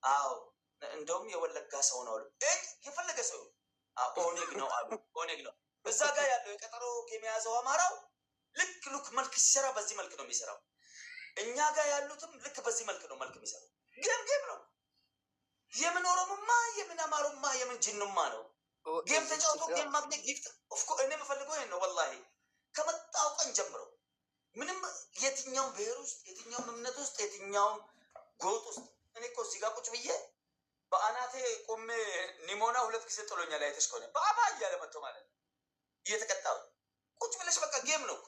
አዎ እንደውም የወለጋ ሰው ነው የፈለገ ሰው ኦኔግ ነው አሉ። ኦኔግ ነው እዛ ጋር ያለው የቀጠሮ ጌም የያዘው አማራው ልክ መልክ ሲሰራ በዚህ መልክ ነው የሚሰራው። እኛ ጋር ያሉትም ልክ በዚህ መልክ ነው መልክ የሚሰራው። ጌም ነው። የምን ኦሮሞማ የምን አማሩማ የምን ጅኑማ ነው። ጌም ተጫውቶ ጌም ማግኘት ጊፍት እኔ የምፈልገው ይሄን ነው። ወላሂ ከመጣው ቀን ጀምሮ ምንም የትኛውም ብሔር ውስጥ የትኛውም እምነት ውስጥ የትኛውም ጎጥ ውስጥ እኔ እኮ እዚህ ጋር ቁጭ ብዬ በአናቴ ቆሜ ኒሞና 2 ጊዜ ጥሎኛል። አይተሽ ከሆነ በአባ እያለ መጥቶ ማለት ነው እየተቀጣው ቁጭ ብለሽ በቃ ጌም ነው እኮ።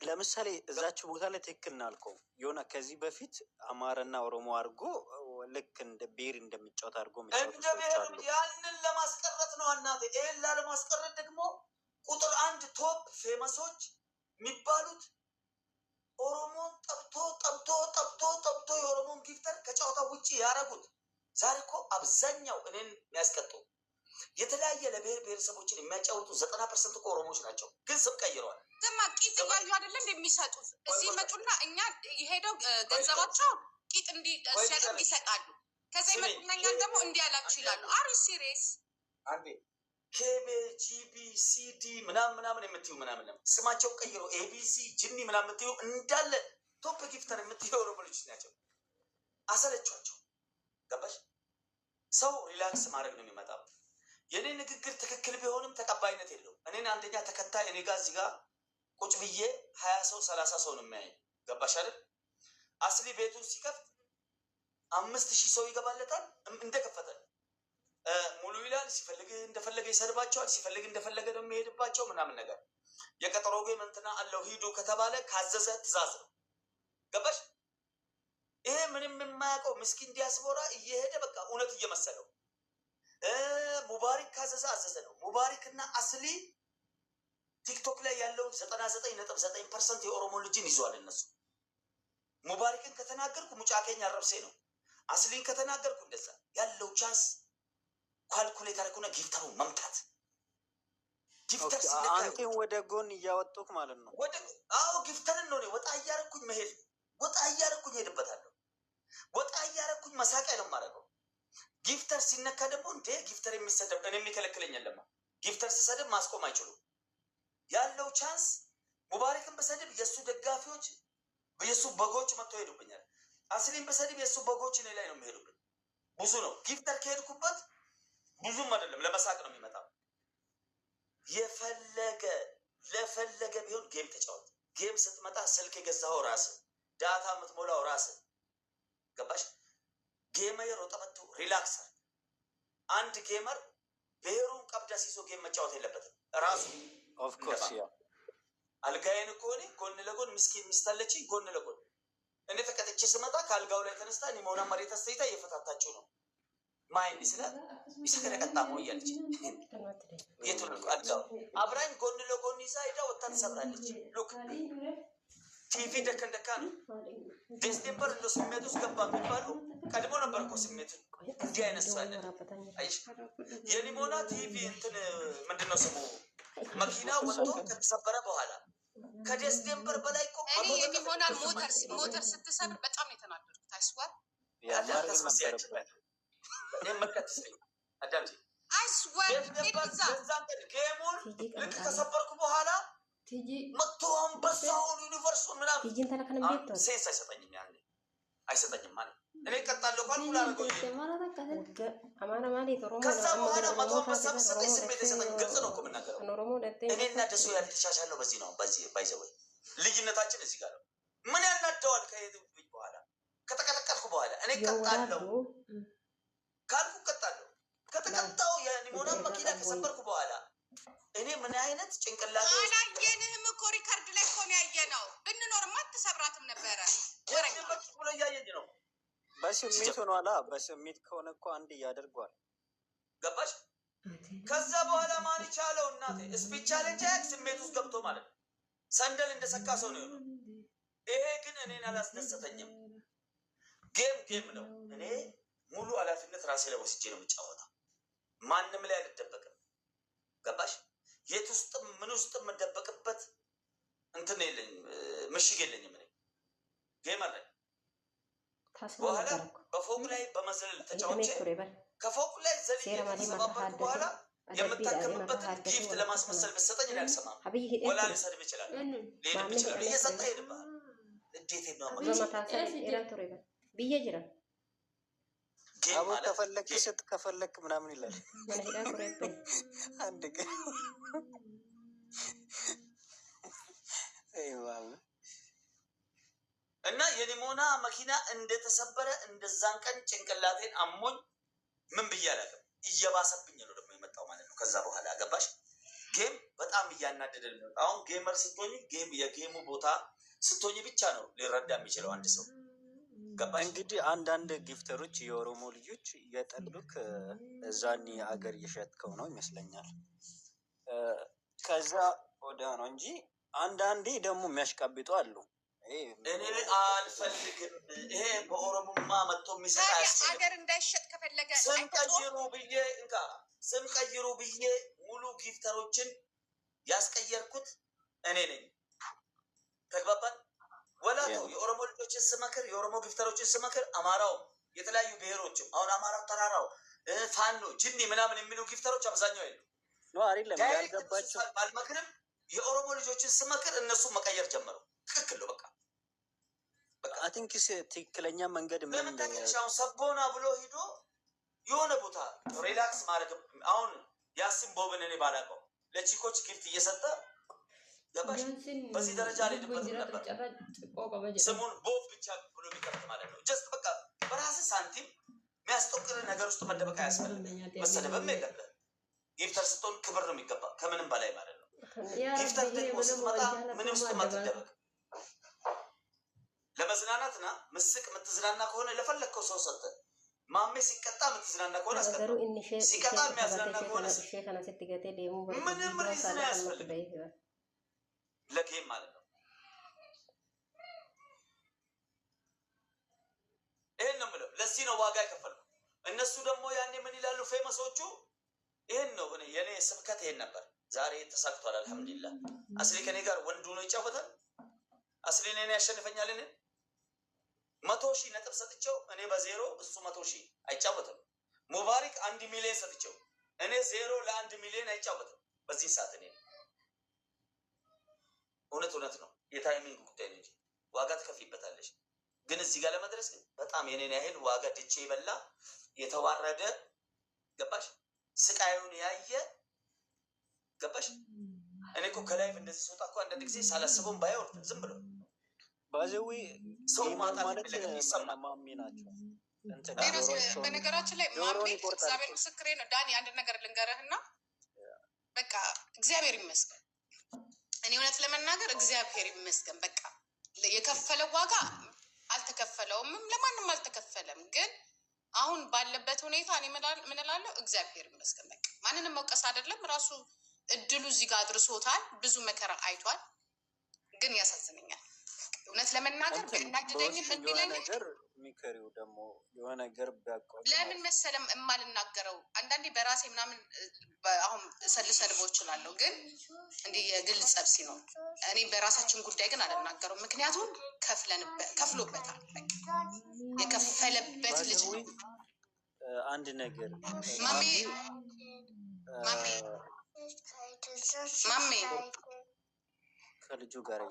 ለምሳሌ እዛችሁ ቦታ ላይ ትክክል ነው አልከው የሆነ ከዚህ በፊት አማራና ኦሮሞ አድርጎ ልክ እንደ ብሔር እንደሚጫወት አድርጎ እንደ ብሔር ያንን ለማስቀረት ነው እናቴ። ይሄን ላለማስቀረት ደግሞ ቁጥር 1 ቶፕ ፌመሶች የሚባሉት ኦሮሞን ጠብቶ የኦሮሞን ጊፍተር ከጨዋታ ውጭ ያደረጉት። ዛሬ እኮ አብዛኛው እኔን የሚያስቀጡ የተለያየ ለብሔር ብሔረሰቦችን የሚያጫውቱ 90% እኮ ኦሮሞች ናቸው፣ ግን ስም ቀይረዋል። ዝማ ቂጥ እያዩ አይደለ እንደሚሰጡት እዚህ መጡና እኛ ሄደው ገንዘባቸው ቂጥ ሲያደርግ ይሰጣሉ። ከዛ ይመጡና እኛን ደግሞ እንዲያላችሁ ይላሉ። አሪ ሲሪየስ አንዴ ኬቤ ጂቢ ሲዲ ምናምን የምትዩ ምናምን ስማቸው ቀይሮ ኤቢሲ ጅኒ ምናምን የምትዩ እንዳለ ቶፕ ጊፍተር የምትዩ ኦሮሞ ልጆች ናቸው። አሰለቿቸው። ገባሽ? ሰው ሪላክስ ማድረግ ነው የሚመጣው። የኔ ንግግር ትክክል ቢሆንም ተቀባይነት የለውም። እኔን አንደኛ ተከታይ እኔ ጋር እዚህ ጋር ቁጭ ብዬ 20 ሰው 30 ሰው ነው የሚያየኝ። ገባሽ አይደል? አስሊ ቤቱን ሲከፍት 5000 ሰው ይገባለታል። እንደከፈተ ሙሉ ይላል። ሲፈልግ እንደፈለገ ይሰድባቸዋል። ሲፈልግ እንደፈለገ ነው የሚሄድባቸው ምናምን ነገር። የቀጠሮ ጌም እንትና አለው ሂዱ ከተባለ ካዘዘ ትእዛዝ ነው። ገባሽ? ይሄ ምንም የማያውቀው ምስኪን ዲያስፖራ እየሄደ በቃ እውነት እየመሰለው ሙባሪክ ካዘዘ አዘዘ ነው። ሙባሪክ እና አስሊ ቲክቶክ ላይ ያለውን 99.9% የኦሮሞ ልጅን ይዟል። እነሱ ሙባሪክን ከተናገርኩ ሙጫቄኝ አረብሴ ነው። አስሊን ከተናገርኩ እንደዛ ያለው ቻንስ ካልኩሌት አድርጎና ጊፍተሩ መምታት። ጊፍተር አንተን ወደ ጎን እያወጡክ ማለት ነው። አዎ ጊፍተርን ነው ወጣ እያረኩኝ መሄድ፣ ወጣ እያረኩኝ ሄድበታለሁ። ወጣ እያረኩኝ መሳቂያ ነው የማደርገው። ጊፍተር ሲነካ ደግሞ እንዴ ጊፍተር የሚሰደብ እኔ የሚከለክለኝ የለም። ጊፍተር ሲሰደብ ማስቆም አይችሉም። ያለው ቻንስ ሙባሪክን በሰድብ የእሱ ደጋፊዎች የእሱ በጎች መጥተው ሄዱብኛል። አስሊን በሰድብ የእሱ በጎች እኔ ላይ ነው የሚሄዱብኝ። ብዙ ነው ጊፍተር ከሄድኩበት ብዙም አይደለም፣ ለመሳቅ ነው የሚመጣው። ለፈለገ ቢሆን ጌም ተጫወት። ጌም ስትመጣ ስልክ የገዛኸው ራስህ፣ ዳታ የምትሞላው ራስህ። ገባሽ? ጌመር ወጣመጡ ሪላክስ። አንድ ጌመር ብሔሩን ቀብዳ ሲይዞ ጌም መጫወት የለበትም ራሱ። ኦፍ ኮርስ ያ አልጋዬን እኮ እኔ ጎን ለጎን ምስኪን ሚስታለች ጎን ለጎን እኔ ተቀጥቼ ስመጣ ከአልጋው ላይ ተነስታ እኔ መሆና መሬት አስተይታ እየፈታታችሁ ነው ማይን ስለ ይሰከረ ቀጣሞ እያለች የቱን አልጋው አብራኝ ጎን ለጎን ይዛ ሄዳ ወጣ ተሰብራለች። ሉክ ቲቪ ደከንደካ ነው። ዴስቴምበር እንደ ስሜት ውስጥ ገባ የሚባሉ ቀድሞ ነበር እኮ ስሜት እንዲህ አይነት ሰው አለ። አይሽ የሊሞና ቲቪ እንትን ምንድነው ስሙ መኪና ወጥቶ ከተሰበረ በኋላ ከዴስቴምበር በላይ እኮ እኔ የሊሞና ሞተር ስትሰብር በጣም የተናደድኩት አይስዋር ያዳተስመስያችበት እኔ መከተስ አዳምጪ አይስዋር ጌሙን ልክ ከሰበርኩ በኋላ መጥቶ አንበሳውን ዩኒቨርሱን ምናምን ሴንስ አይሰጠኝም። ያኔ አይሰጠኝም ማለት እኔ ቀጣለሁ ካልኩ ላደርገው ከዛ በኋላ መቶ አንበሳ በሰጠኝ ስሜት የሰጠኝ ግልጽ ነው እኮ የምናገረው። እኔና ደሱ ያልተሻሻለው በዚህ ነው። በዚህ ባይዘወይ ልዩነታችን እዚህ ጋር ነው። ምን ያናደዋል? ከሄድኩኝ በኋላ ከተቀጠቀጥኩ በኋላ እኔ ቀጣለሁ ካልኩ ቀጣለሁ። ከተቀጣው የሊሞና መኪና ከሰበርኩ በኋላ እኔ ምን አይነት ጭንቅላት አላየንህም እኮ ሪካርድ ላይ እኮ ነው ያየነው። ብንኖርማ አትሰብራትም ነበረ። ወረቀት ብሎ እያየኝ ነው። በስሜት ሆኗላ። በስሜት ከሆነ እኮ አንድ ያደርጓል። ገባሽ? ከዛ በኋላ ማን ይቻለው እናቴ ስፒች ቻሌንጅ ስሜት ውስጥ ገብቶ ማለት ነው። ሰንደል እንደሰካ ሰው ነው የሆነው። ይሄ ግን እኔን አላስደሰተኝም። ጌም ነው። እኔ ሙሉ ኃላፊነት ራሴ ላይ ወስጄ ነው የምጫወተው። ማንም ላይ አልደበቅም። ገባሽ? የት ውስጥም ምን ውስጥም የምደበቅበት እንትን የለኝም፣ ምሽግ የለኝም። እኔ ጌመር ነኝ። በፎቅ ላይ በመዘለል ተጫውቼ ከፎቅ ላይ ዘልዬ ከተሰባበርኩ በኋላ የምታከምበትን ጊፍት ለማስመሰል ብትሰጠኝ እኔ አልሰማም። ወላ ልሰድብ ይችላል፣ ሊሄድብ ይችላል። እየሰጠ ሄድብሃል። እንዴት ነው ብዬ ጅራ አቦ ከፈለክ ስጥ ከፈለክ ምናምን ይላል። አንድ ቀን እና የሊሞና መኪና እንደተሰበረ እንደዛን ቀን ጭንቅላቴን አሞኝ ምን ብዬ አላውቅም። እየባሰብኝ ነው ደግሞ የመጣው ማለት ነው። ከዛ በኋላ ገባሽ? ጌም በጣም እያናደደ ነው። አሁን ጌመር ስትሆኝ ጌም የጌሙ ቦታ ስትሆኝ ብቻ ነው ሊረዳ የሚችለው አንድ ሰው ገባሽ? እንግዲህ አንዳንድ ጊፍተሮች የኦሮሞ ልጆች የጠሉክ እዛኔ አገር እየሸጥከው ነው ይመስለኛል። ከዛ ወደ ነው እንጂ አንዳንዴ ደግሞ የሚያሽቃብጡ አሉ። እኔ አልፈልግም። ይሄ በኦሮሞማ መጥቶ የሚሰጥ አያስፈልግም። አገር እንዳይሸጥ ከፈለገ ስም ቀይሩ ብዬ እንካ ስም ቀይሩ ብዬ ሙሉ ጊፍተሮችን ያስቀየርኩት እኔ ነኝ። ተግባባን? ወላተው የኦሮሞ ልጆችን ስመክር የኦሮሞ ጊፍተሮችን ስመክር አማራው የተለያዩ ብሔሮችም አሁን አማራው ተራራው ፋኖ ጅኒ ምናምን የሚሉ ጊፍተሮች አብዛኛው የሉ ያልገባቸው ባልመክርም የኦሮሞ ልጆችን ስመክር እነሱ መቀየር ጀመሩ። ትክክል ነው። በቃ አቲንክስ ትክክለኛ መንገድ ለምን ተከሻው ሰቦና ብሎ ሂዶ የሆነ ቦታ ሪላክስ ማድረግ አሁን ያሲን ቦብን እኔ ባላውቀው ለቺኮች ጊፍት እየሰጠ ገባሽ? በዚህ ደረጃ አልሄድበትም ነበር። ስሙን ቦብ ብቻ ብሎ ቢከፍት ማለት ነው። ጀስት በቃ በራስህ ሳንቲም የሚያስጠቅር ነገር ውስጥ መደበቅ አያስፈልግም። መሰደብም የለብህም። ጊፍተር ስትሆን ክብር ነው የሚገባ ከምንም በላይ ማለት ነው። ጊፍተር ደግሞ ስትመጣ ምንም ውስጥ አትደበቅ። ለመዝናናትና ምስቅ የምትዝናና ከሆነ ለፈለግከው ሰው ሰጠ። ማሜ ሲቀጣ የምትዝናና ከሆነ አስቀጣ። ሲቀጣ የሚያዝናና ከሆነ ምንም ሪዝን አያስፈልግም ለጌም ማለት ነው። ይሄን ነው የምለው። ለዚህ ነው ዋጋ የከፈልኩ። እነሱ ደግሞ ያኔ ምን ይላሉ ፌመሶቹ? ይሄን ነው እኔ የኔ ስብከት ይሄን ነበር። ዛሬ ተሳክቷል አልሐምዱሊላህ። አስሊ ከኔ ጋር ወንዱ ነው ይጫወታል። አስሊ እኔ ያሸንፈኛል። እኔ 100,000 ነጥብ ሰጥቼው እኔ በዜሮ እሱ 100,000 አይጫወትም። ሙባሪክ 1 ሚሊዮን ሰጥቼው እኔ ዜሮ ለ1 ሚሊዮን አይጫወትም። በዚህ ሰዓት እኔ እውነት ነው። የታይሚንግ ጉዳይ ነው እንጂ ዋጋ ትከፍይበታለሽ። ግን እዚህ ጋር ለመድረስ ግን በጣም የኔን ያህል ዋጋ ድቼ ይበላ የተዋረደ ገባሽ? ስቃዩን ያየ ገባሽ? እኔ እኮ ከላይፍ እንደዚህ ስወጣ እኮ አንዳንድ ጊዜ ሳላስበውም ባይወርድ ዝም ብሎ ባዘዊ ሰው ማጣት ማሚ ናቸው። በነገራችን ላይ ማሚ እግዚአብሔር ምስክሬ ነው። ዳኒ አንድ ነገር ልንገርህና በቃ እግዚአብሔር ይመስገን። እኔ እውነት ለመናገር እግዚአብሔር ይመስገን። በቃ የከፈለው ዋጋ አልተከፈለውም፣ ለማንም አልተከፈለም። ግን አሁን ባለበት ሁኔታ እኔ ምን እላለሁ? እግዚአብሔር ይመስገን። በቃ ማንንም መውቀስ አይደለም። ራሱ እድሉ እዚህ ጋር አድርሶታል። ብዙ መከራ አይቷል። ግን ያሳዝነኛል እውነት ለመናገር ቢናደደኝም እንዲለኝ ነገር ሚከሪው ደግሞ የሆነ ነገር ቢያቋቁም ለምን መሰለም እማልናገረው አንዳንዴ በራሴ ምናምን አሁን ሰልሰልቦ እችላለሁ። ግን እንዲህ የግል ጸብ ሲኖር እኔ በራሳችን ጉዳይ ግን አልናገረው። ምክንያቱም ከፍሎበታል። የከፈለበት ልጅ ነው። አንድ ነገር ማሜ ከልጁ ጋር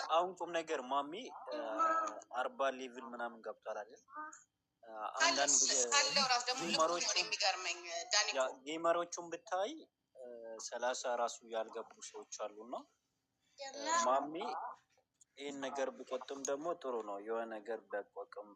አሁን ቁም ነገር ማሚ 40 ሌቭል ምናምን ገብቷል አይደል? አንዳንድ ጌመሮቹን ብታይ 30 ራሱ ያልገቡ ሰዎች አሉና ማሚ ይህን ነገር ቢቆጥም ደግሞ ጥሩ ነው። የሆነ ነገር ቢያቋቁም